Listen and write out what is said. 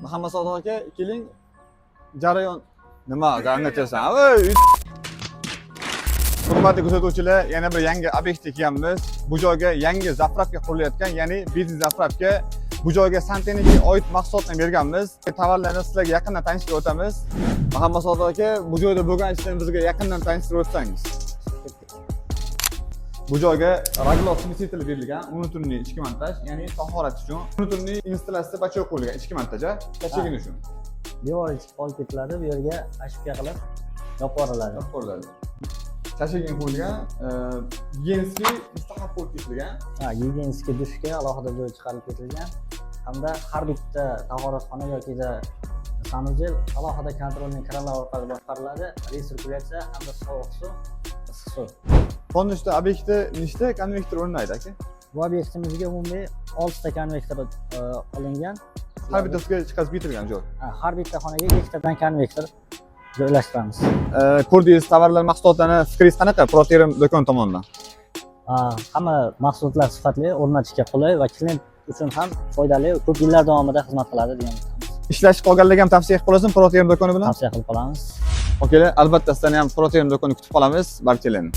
Muhammad Sodiq aka, keling. Jarayon nima anglatasan? Voy! Hurmatli kuzatuvchilar, yana bir yangi obyektga kelganmiz. Bu joyga yangi zapravka qurilayotgan, ya'ni biznes zapravka. Bu joyga Santenaga oid mahsulotlarni berganmiz. Tovarlarni sizlarga yaqindan tanishtirib o'tamiz. Muhammad Sodiq aka, bu joyda bo'lgan ishlarni bizga yaqindan tanishtirib o'tsangiz. Bu joyga Raglos smesитель berilgan, unutunli ichki montaj, ya'ni tahorat uchun. Unutunli installyatsiya bachoq qo'yilgan ichki montaj, tashigini uchun. Devor ichib qolib ketiladi, bu yerga ashibga qilib yopiriladi. Yopiriladi. Tashigin qo'yilgan, gigiyenskiy mustahab qo'yib ketilgan. Gigiyenskiy dushga alohida joy chiqarib ketilgan. Hamda har bitta tahoratxona yoki sanuzel alohida kontrolning kranlar orqali boshqariladi. Resirkulyatsiya hamda sovuq suv, issiq suv. Qonunishda obyektda nechta konvektor o'rnaydi aka? Bu obyektimizga umumiy 6 ta konvektor olingan. Har bittasiga chiqazib bitilgan joy. Har bitta xonaga 2 tadan konvektor joylashtiramiz. Ko'rdingiz, tovarlar mahsulotlarni fikringiz qanaqa Proterim do'kon tomonidan? Hamma mahsulotlar sifatli, o'rnatishga qulay va klient uchun ham foydali, ko'p yillar davomida xizmat qiladi degan. Ishlash qolganlarga ham tavsiya qilib qolasizmi Proterim do'koni bilan? Tavsiya qilib qolamiz. Okeylar, albatta sizlarni ham Proterim do'koni kutib qolamiz. Barchalarni.